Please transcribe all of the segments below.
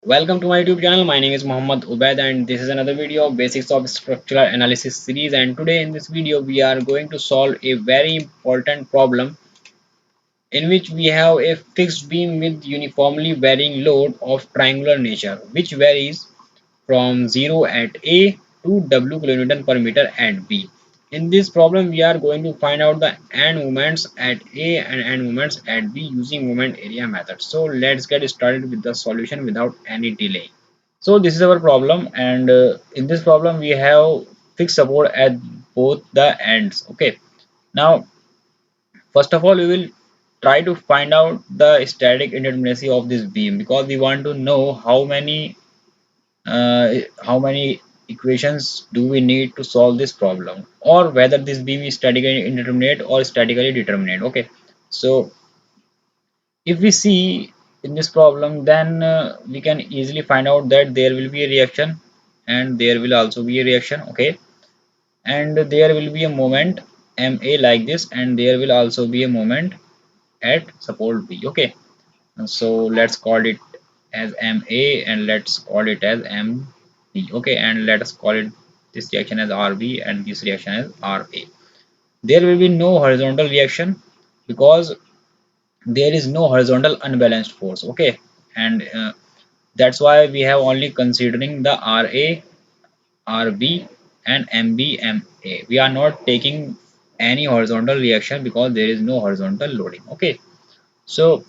Welcome to my YouTube channel. My name is Muhammad Ubaid and this is another video of basics of structural analysis series, and today in this video we are going to solve a very important problem in which we have a fixed beam with uniformly varying load of triangular nature which varies from 0 at A to W kilonewton per meter at B. In this problem we are going to find out the end moments at A and end moments at B using moment area method. So let's get started with the solution without any delay. So this is our problem, and in this problem we have fixed support at both the ends. Okay, now first of all we will try to find out the static indeterminacy of this beam, because we want to know how many equations do we need to solve this problem, or whether this beam is statically indeterminate or statically determinate. Okay, so if we see in this problem, then we can easily find out that there will be a reaction and there will also be a reaction. Okay, and there will be a moment ma like this, and there will also be a moment at support b. Okay, and so let's call it as ma and let's call it as mb. Okay, and let us call it this reaction as rb and this reaction as ra. There will be no horizontal reaction because there is no horizontal unbalanced force. Okay, and that's why we have only considering the ra, rb and mb, ma. We are not taking any horizontal reaction because there is no horizontal loading. Okay, so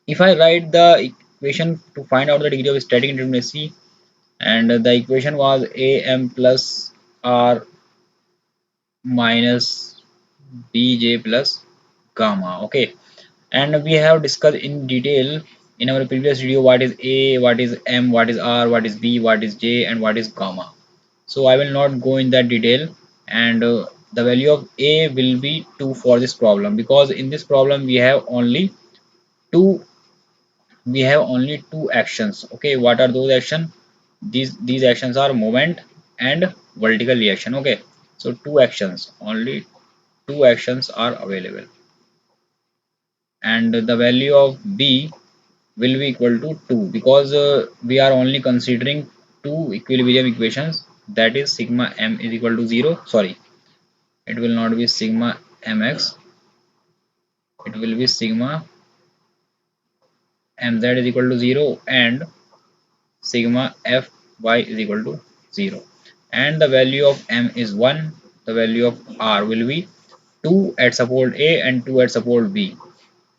if I write the equation to find out the degree of static indeterminacy, and the equation was am plus r minus bj plus gamma. Okay, and we have discussed in detail in our previous video what is a, what is m, what is r, what is b, what is j, and what is gamma. So I will not go in that detail, and the value of a will be 2 for this problem, because in this problem two we have only two actions. Okay, what are those actions? These actions are moment and vertical reaction. Okay, so two actions, only two actions are available, and the value of b will be equal to 2, because we are only considering two equilibrium equations, that is sigma m is equal to 0. Sorry, it will not be sigma mx, it will be sigma mz is equal to 0 and sigma fy is equal to 0, and the value of m is 1. The value of r will be 2 at support a and 2 at support b,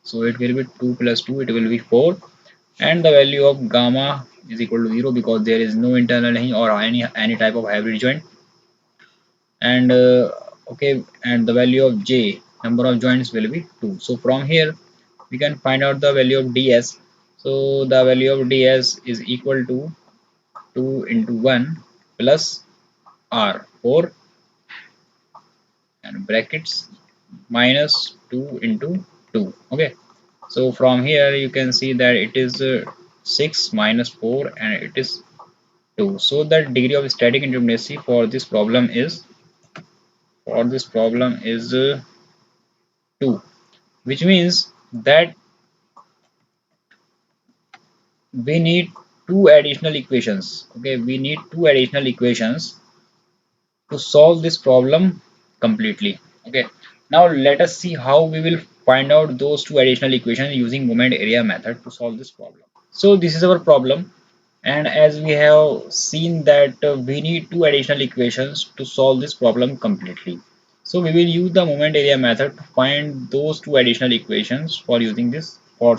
so it will be 2 plus 2, it will be 4, and the value of gamma is equal to 0 because there is no internal hinge or any type of hybrid joint. And okay, and the value of j, number of joints, will be 2. So from here we can find out the value of ds. So the value of ds is equal to 2 into 1 plus r 4 and brackets minus 2 into 2. Okay, so from here you can see that it is 6 minus 4 and it is 2. So the degree of static indeterminacy for this problem is 2, which means that we need two additional equations. Okay, we need two additional equations to solve this problem completely. Okay, now let us see how we will find out those two additional equations using moment area method to solve this problem. So this is our problem, and as we have seen that we need two additional equations to solve this problem completely. So we will use the moment area method to find those two additional equations for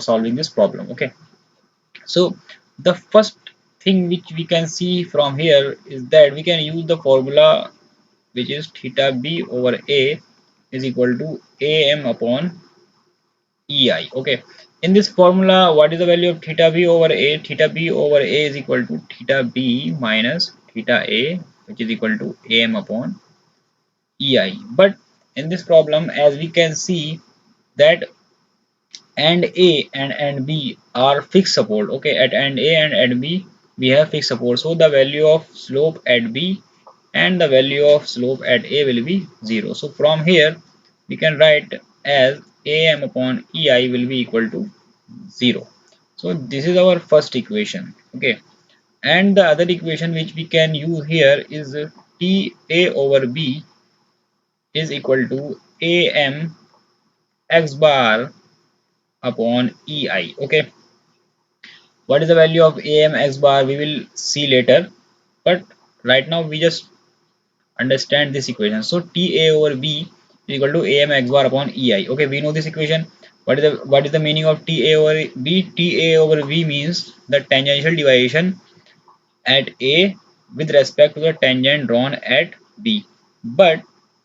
solving this problem. Okay, so the first thing which we can see from here is that we can use the formula which is theta b over a is equal to am upon ei. Okay, in this formula what is the value of theta b over a? Theta b over a is equal to theta b minus theta a, which is equal to am upon ei. But in this problem, as we can see that and a and b are fixed support. Okay, at and a and at b we have fixed support, so the value of slope at b and the value of slope at a will be 0. So from here we can write as am upon ei will be equal to 0. So this is our first equation. Okay, and the other equation which we can use here is ta over b is equal to am x bar upon ei. Okay, what is the value of am x bar we will see later, but right now we just understand this equation. So ta over b is equal to am x bar upon ei. Okay, we know this equation. What is the meaning of ta over b? Ta over b means the tangential deviation at a with respect to the tangent drawn at b. But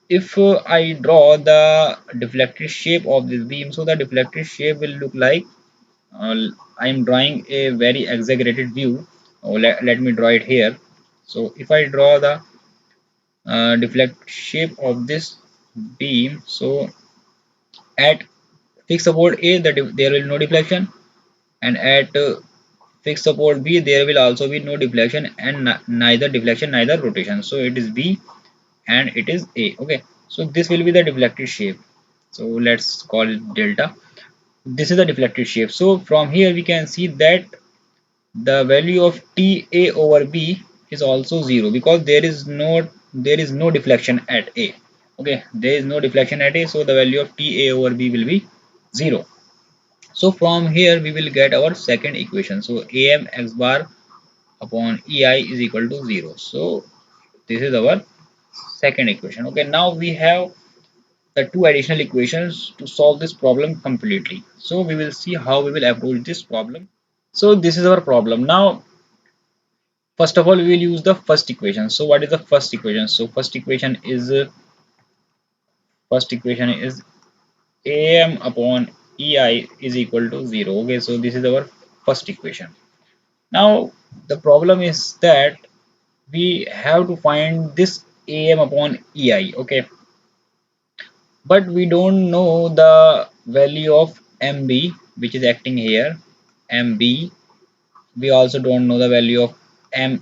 if I draw the deflected shape of this beam, so the deflected shape will look like, I am drawing a very exaggerated view. Let me draw it here. So if I draw the deflect shape of this beam, so at fixed support A there will no deflection, and at fixed support B there will also be no deflection, and neither deflection neither rotation. So it is B and it is A. Okay, so this will be the deflected shape. So let's call it delta. This is the deflected shape. So from here we can see that the value of ta over b is also 0, because there is no deflection at a. Okay, there is no deflection at a, so the value of ta over b will be 0. So from here we will get our second equation. So am x bar upon ei is equal to 0. So this is our second equation. Okay, now we have the two additional equations to solve this problem completely. So we will see how we will approach this problem. So this is our problem. Now first of all, we will use the first equation. So what is the first equation? So first equation is am upon ei is equal to 0. Okay, so this is our first equation. Now the problem is that we have to find this am upon ei. Okay, but we don't know the value of mb which is acting here, mb. We also don't know the value of ma.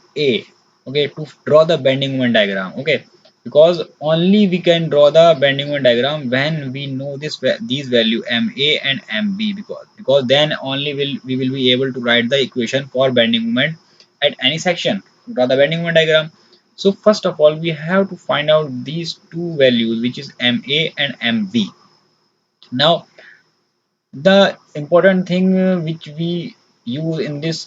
Okay, to draw the bending moment diagram. Okay, because only we can draw the bending moment diagram when we know these value ma and mb, because then only we will be able to write the equation for bending moment at any section to draw the bending moment diagram. So first of all we have to find out these two values, which is ma and mb. Now the important thing which we use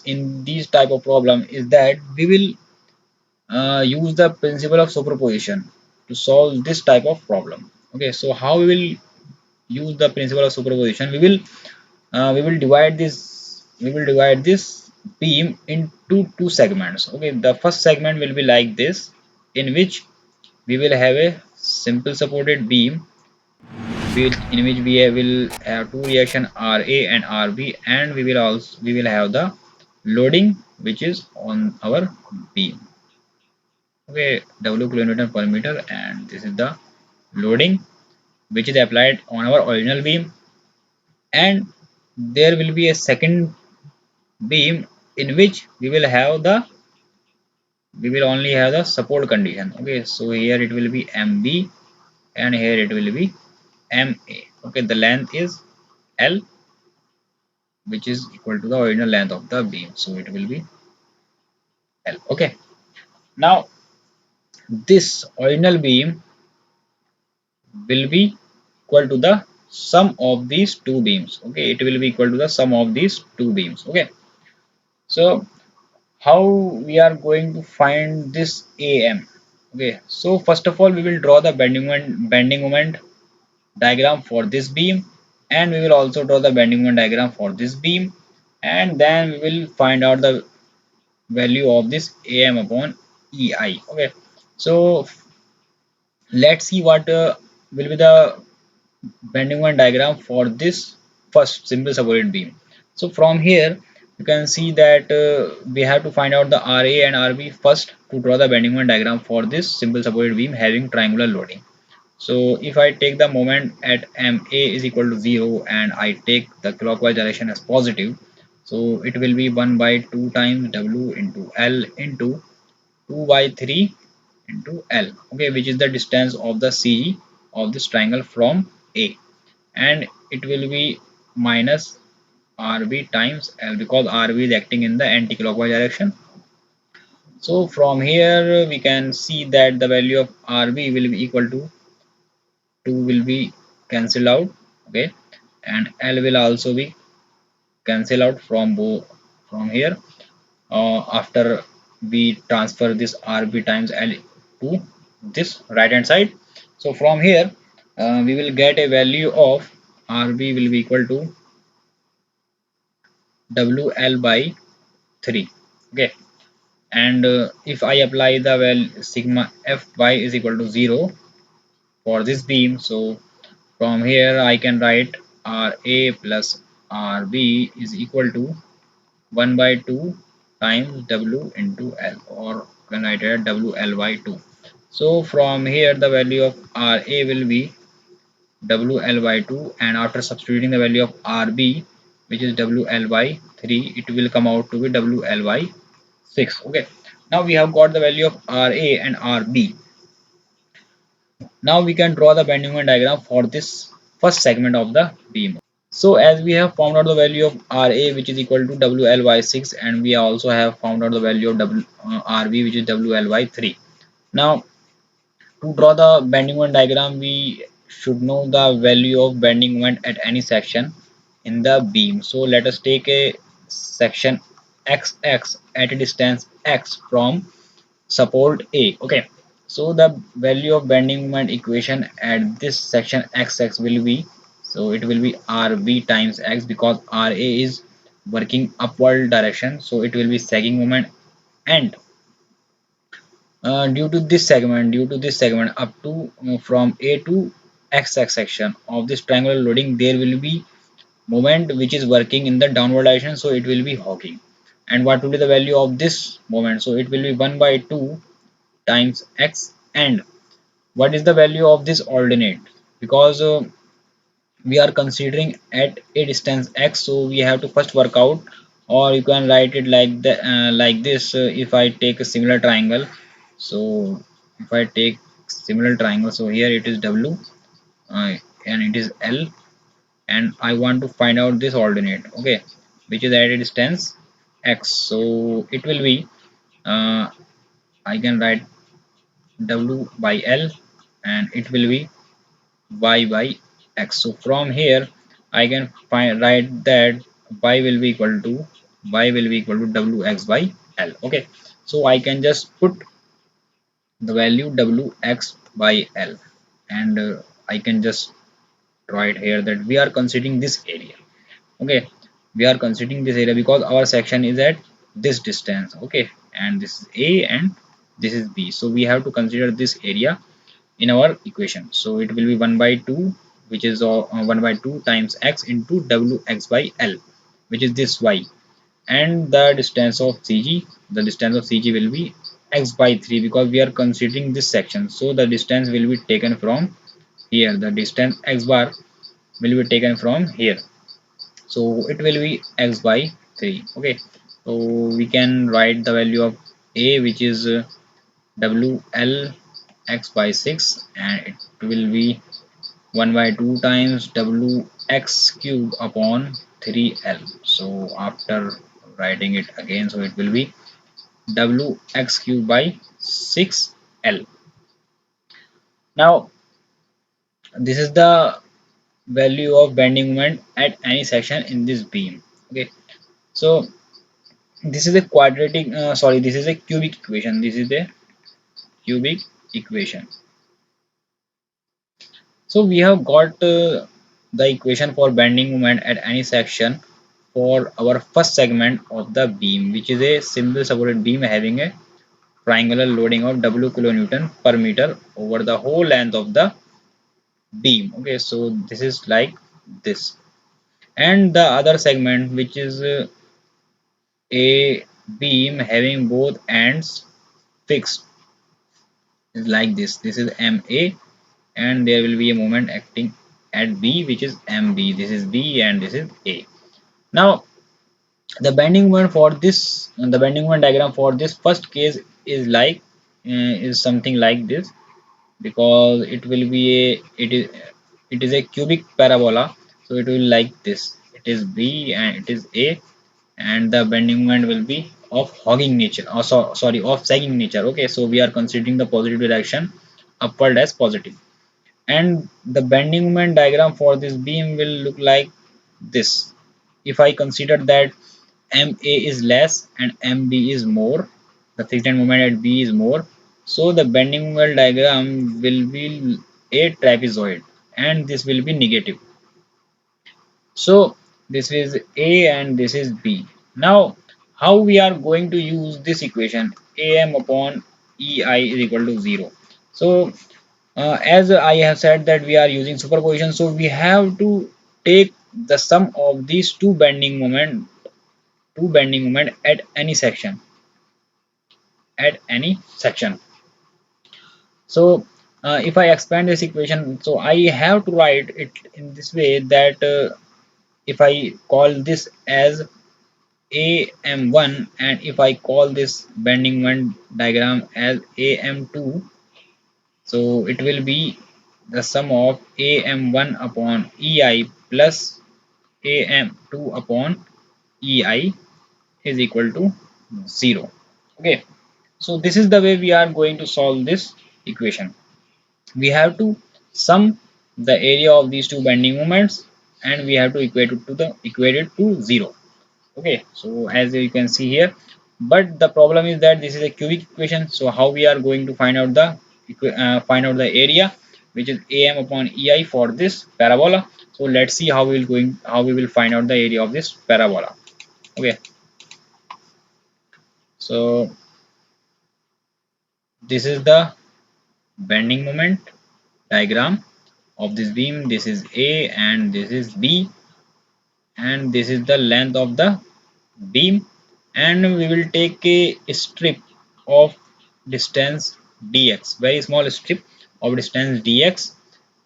in these type of problem is that we will use the principle of superposition to solve this type of problem. Okay, so how we will use the principle of superposition? We will divide this beam into two segments. Okay, the first segment will be like this, in which we will have a simple supported beam, in which will have two reaction Ra and Rb, and we will have the loading which is on our beam. Okay, W kilonewton per meter, and this is the loading which is applied on our original beam, and there will be a second beam in which we will only have the support condition. Okay, so here it will be MB and here it will be MA. Okay, the length is L, which is equal to the original length of the beam, so it will be L. Okay, now this original beam will be equal to the sum of these two beams. Okay, it will be equal to the sum of these two beams. Okay, so how we are going to find this am? Okay, so first of all we will draw the bending moment diagram for this beam, and we will also draw the bending moment diagram for this beam, and then we will find out the value of this am upon ei. Okay, so let's see what will be the bending moment diagram for this first simple supported beam. So from here you can see that we have to find out the Ra and Rb first to draw the bending moment diagram for this simple supported beam having triangular loading. So if I take the moment at ma is equal to 0 and I take the clockwise direction as positive, so it will be 1 by 2 times w into l into 2 by 3 into l. Okay, which is the distance of the CE of this triangle from A, and it will be minus RB times L, because RB is acting in the anti-clockwise direction. So from here we can see that the value of RB will be equal to 2 will be cancelled out, okay, and L will also be cancelled out from both from here after we transfer this RB times L to this right hand side. So from here we will get a value of RB will be equal to WL by 3, okay, and if I apply the value sigma Fy is equal to 0 for this beam, so from here I can write RA plus RB is equal to 1 by 2 times W into L, or can write it WL by 2. So from here the value of RA will be WL by 2, and after substituting the value of RB, which is WL by 3, it will come out to be WL by 6. Okay, now we have got the value of RA and RB. Now we can draw the bending moment diagram for this first segment of the beam. So as we have found out the value of RA, which is equal to WL by 6, and we also have found out the value of RB, which is WL by 3. Now to draw the bending moment diagram, we should know the value of bending moment at any section in the beam. So let us take a section XX at a distance x from support A. Okay, so the value of bending moment equation at this section XX will be, so it will be RB times X, because RA is working upward direction, so it will be sagging moment, and due to this segment up to from A to XX section of this triangular loading, there will be moment which is working in the downward direction, so it will be hogging. And what will be the value of this moment? So it will be 1 by 2 times x. And what is the value of this ordinate? Because we are considering at a distance x, so we have to first work out, or you can write it like this. If I take a similar triangle, so if I take similar triangle, so here it is W, uh, and it is L, and I want to find out this ordinate, okay, which is at a distance x. So it will be I can write W by L, and it will be y by x. So from here I can write that y will be equal to wx by L. Okay, so I can just put the value wx by L, and I can just write here that we are considering this area. Okay, we are considering this area because our section is at this distance. Okay, and this is A and this is B, so we have to consider this area in our equation. So it will be 1 by 2, which is 1 by 2 times x into wx by L, which is this y, and the distance of CG, the distance of CG will be x by 3, because we are considering this section, so the distance will be taken from here, the distance x bar will be taken from here, so it will be x by 3. Okay, so we can write the value of A, which is WL x by 6, and it will be 1 by 2 times wx cube upon 3L. So after writing it again, so it will be wx cube by 6L. Now this is the value of bending moment at any section in this beam. Okay, so this is a this is a cubic equation. This is the cubic equation. So we have got the equation for bending moment at any section for our first segment of the beam, which is a simple supported beam having a triangular loading of W kilonewton per meter over the whole length of the beam. Okay, so this is like this, and the other segment, which is a beam having both ends fixed, is like this. This is MA, and there will be a moment acting at B, which is MB. This is B and this is A. Now the bending moment diagram for this first case is like is something like this, because it will be a it is a cubic parabola, so it will like this. it is B, and it is A, and the bending moment will be of hogging nature, or sorry, of sagging nature. Okay, so we are considering the positive direction upward as positive, and the bending moment diagram for this beam will look like this. If I consider that MA is less and MB is more, the fixed end moment at B is more, so the bending moment diagram will be a trapezoid, and this will be negative. So this is A and this is B. Now how we are going to use this equation, AM upon EI is equal to 0. So as I have said that we are using superposition, so we have to take the sum of these two bending moment at any section, so if I expand this equation, so I have to write it in this way that if I call this as AM1, and if I call this bending moment diagram as AM2, so it will be the sum of AM1 upon EI plus AM2 upon EI is equal to 0. Okay, so this is the way we are going to solve this equation. We have to sum the area of these two bending moments, and we have to equate it to 0. Okay, so as you can see here, but the problem is that this is a cubic equation, so how we are going to find out the area, which is AM upon EI for this parabola. So let's see how we will find out the area of this parabola. Okay, so this is the bending moment diagram of this beam. This is A and this is B, and this is the length of the beam, and we will take a strip of distance dx, very small strip of distance dx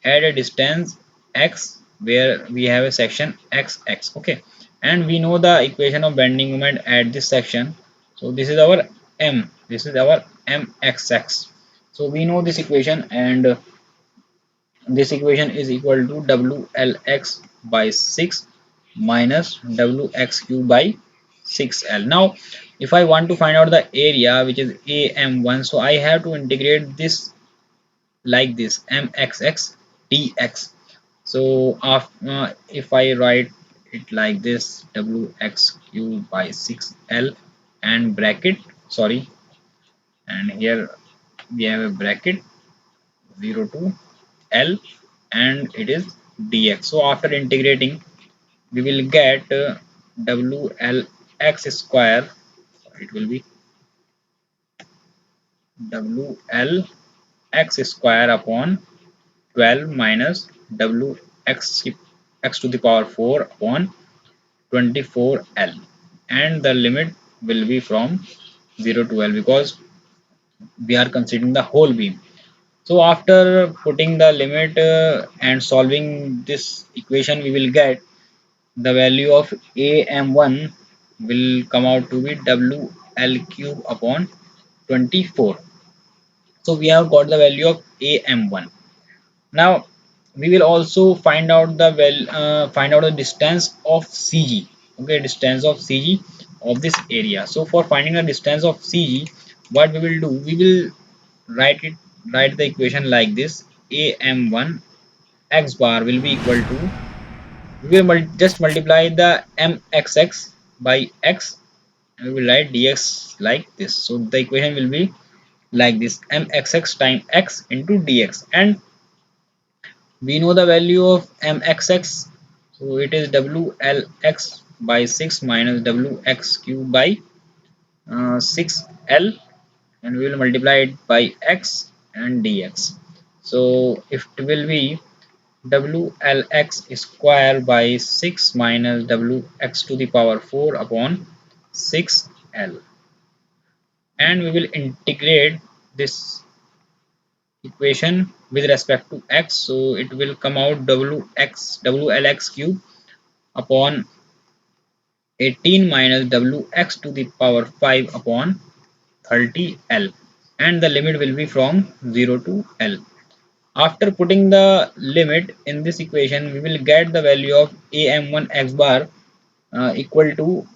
at a distance x where we have a section xx. Okay, and we know the equation of bending moment at this section, so this is our mxx. So we know this equation, and this equation is equal to WLX by 6 minus WX cube by 6L. Now, if I want to find out the area, which is AM1, so I have to integrate this like this, MXX dx. So if I write it like this, WX cube by 6L and bracket, sorry, and here we have a bracket 0 to L, and it is dx. So after integrating, we will get WLX square. It will be WLX square upon 12 minus WX x to the power 4 upon 24L, and the limit will be from 0 to L because we are considering the whole beam. So after putting the limit and solving this equation, we will get the value of AM1 will come out to be WL cube upon 24. So we have got the value of AM1. Now we will also find out the distance of CG. Okay, distance of CG of this area. So for finding the distance of CG, what we will do, we will write it write the equation like this: AM1 x bar will be equal to, we will just multiply the mxx by x, and we will write dx like this. So the equation will be like this: mxx times x into dx, and we know the value of mxx, so it is wlx by 6 minus wx cube by 6l, and we will multiply it by x and dx. So if it will be WLX square by 6 minus WX to the power 4 upon 6L, and we will integrate this equation with respect to x, so it will come out WLX cube upon 18 minus WX to the power 5 upon 30L, and the limit will be from 0 to L. After putting the limit in this equation, we will get the value of am1 x bar equal to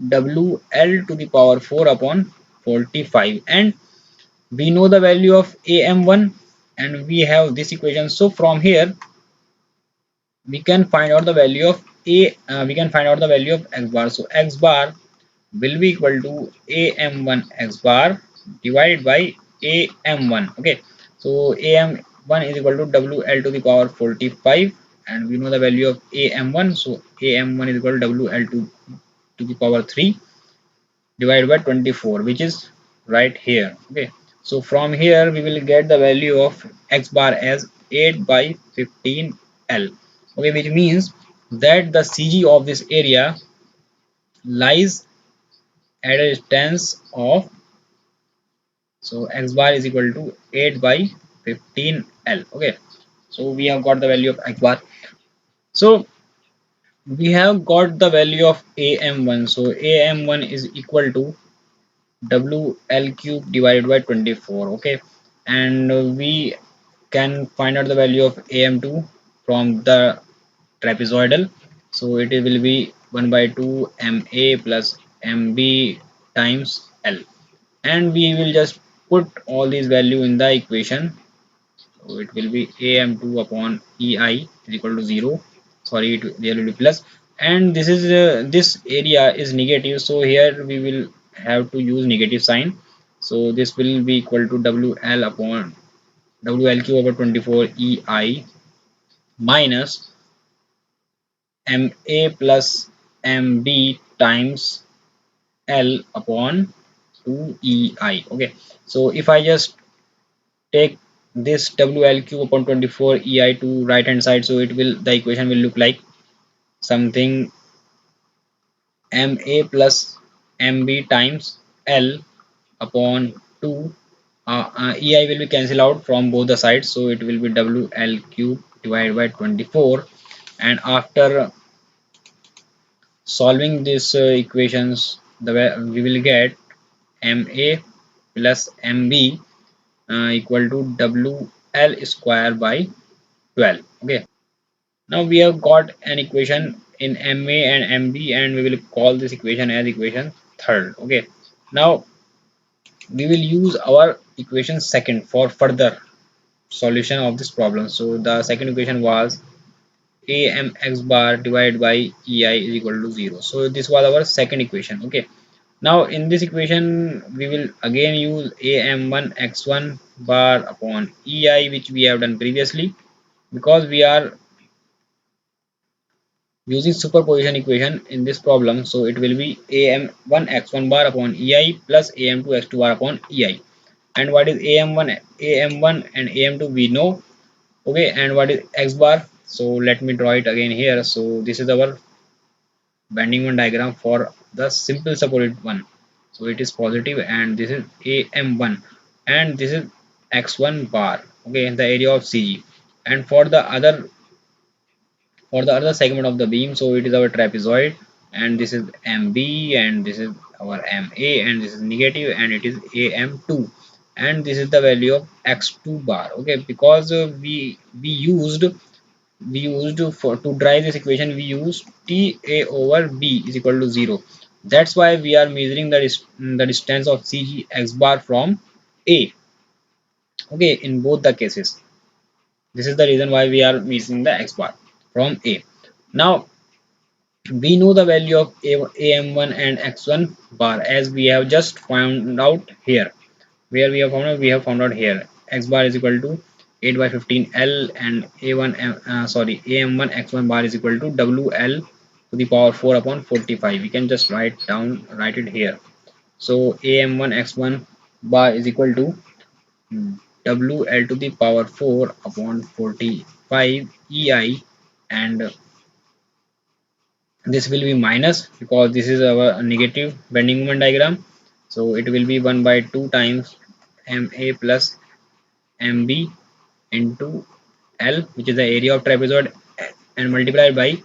wl to the power 4 upon 45, and we know the value of am1 and we have this equation. So from here we can find out the value of x bar. So x bar will be equal to am1 x bar divided by am1. Okay, so am1 is equal to wl to the power 45, and we know the value of am1. So am1 is equal to wl to the power 3 divided by 24, which is right here. Okay, so from here we will get the value of x bar as 8 by 15 L. Okay, which means that the CG of this area lies at a distance of, so x bar is equal to 8 by 15 L. Okay, so we have got the value of x bar. So we have got the value of am1. So am1 is equal to wl cube divided by 24. Okay, and we can find out the value of am2 from the trapezoidal. So it will be 1 by 2 ma plus mb times L, and we will just put all these value in the equation. So it will be am2 upon ei is equal to 0. Sorry, there will be plus, and this is this area is negative, so here we will have to use negative sign. So this will be equal to wl upon wl cube over 24 ei minus ma plus mb times L upon 2ei. Okay, so if I just take this wl cube upon 24 ei to right hand side, so it will, the equation will look like something ma plus mb times L upon 2. Ei will be cancelled out from both the sides, so it will be wl cube divided by 24. And after solving these equations, we will get ma plus mb equal to wl square by 12. Okay, now we have got an equation in ma and mb, and we will call this equation as equation third. Okay, now we will use our equation second for further solution of this problem. So the second equation was amx bar divided by ei is equal to 0. So this was our second equation. Okay, now in this equation we will again use am1 x1 bar upon ei, which we have done previously, because we are using superposition equation in this problem. So it will be am1 x1 bar upon ei plus am2 x2 bar upon ei. And what is am1 and am2 we know. Okay, and what is x bar? So let me draw it again here. So this is our bending one diagram for the simple supported one. So it is positive, and this is am1, and this is x1 bar. Okay, the area of CG. And for the other segment of the beam, so it is our trapezoid, and this is mb, and this is our ma, and this is negative, and it is am2, and this is the value of x2 bar. Okay, because we used for to drive this equation, we use ta over b is equal to 0. That's why we are measuring the distance of CG x bar from a. Okay, in both the cases, this is the reason why we are measuring the x bar from a. Now we know the value of am1 and x1 bar, as we have just found out here. Where we have found out here, x bar is equal to 8 by 15 L, and am1 x1 bar is equal to wl to the power 4 upon 45. We can just write it here. So am1 x1 bar is equal to wl to the power 4 upon 45 ei, and this will be minus because this is our negative bending moment diagram. So it will be 1 by 2 times ma plus mb into L, which is the area of trapezoid, and multiplied by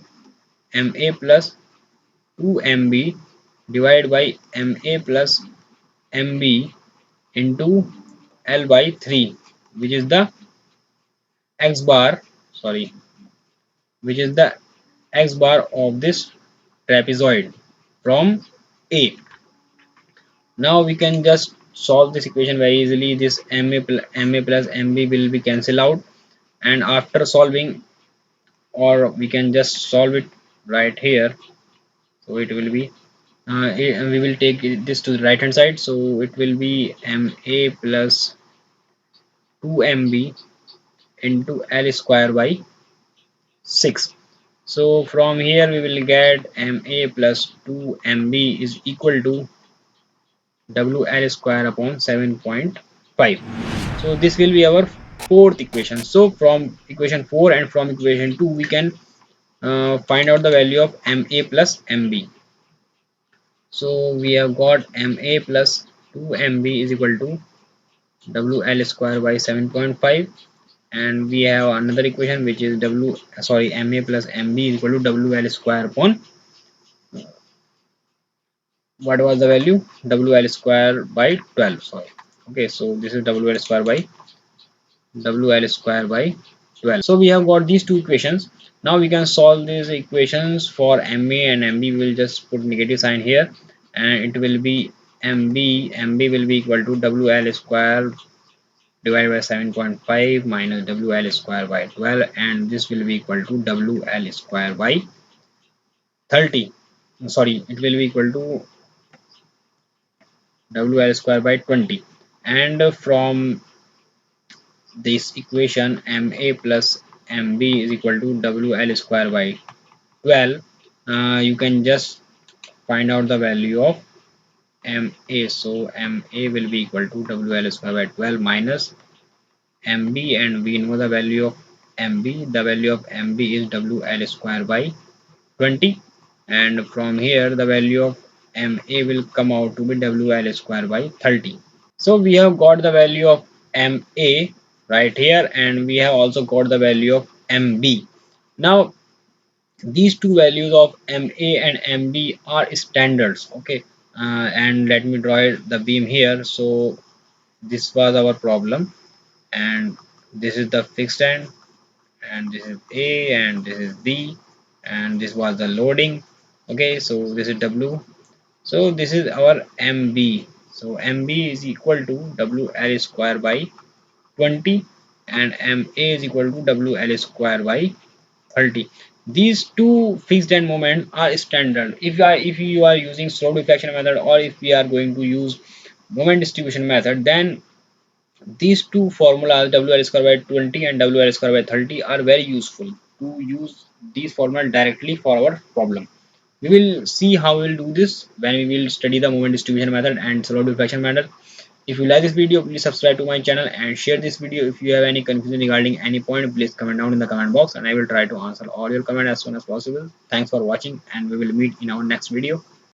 ma plus 2mb divided by ma plus mb into L by 3, which is the x bar, sorry, which is the x bar of this trapezoid from A. Now we can just solve this equation very easily. This ma plus mb will be cancelled out, and after solving, or we can just solve it right here. So it will be we will take this to the right hand side, so it will be ma plus 2mb into l square by 6. So from here we will get ma plus 2mb is equal to wl square upon 7.5. So this will be our fourth equation. So from equation 4 and from equation 2 we can find out the value of ma plus mb. So we have got ma plus 2mb is equal to wl square by 7.5, and we have another equation which is ma plus mb is equal to wl square upon, what was the value, wl square by 12, sorry. Okay, so this is wl square by 12. So we have got these two equations. Now we can solve these equations for ma and mb. We will just put negative sign here, and it will be mb will be equal to wl square divided by 7.5 minus wl square by 12, and this will be equal to wl square by 30. Sorry, it will be equal to wl square by 20. And from this equation, ma plus mb is equal to wl square by 12, you can just find out the value of ma. So ma will be equal to wl square by 12 minus mb, and we know the value of mb. The value of mb is wl square by 20, and from here the value of ma will come out to be wl square by 30. So we have got the value of ma right here, and we have also got the value of mb. Now these two values of ma and mb are standards. Okay, and let me draw the beam here. So this was our problem, and this is the fixed end, and this is A, and this is B, and this was the loading. Okay, so this is W. So this is our MB. So MB is equal to WL square by 20, and MA is equal to WL square by 30. These two fixed end moment are standard. If you are using slow deflection method, or if we are going to use moment distribution method, then these two formulas, WL square by 20 and WL square by 30, are very useful to use these formulas directly for our problem. We will see how we will do this when we will study the moment distribution method and slow diffraction method. If you like this video, please subscribe to my channel and share this video. If you have any confusion regarding any point, please comment down in the comment box, and I will try to answer all your comments as soon as possible. Thanks for watching, and we will meet in our next video.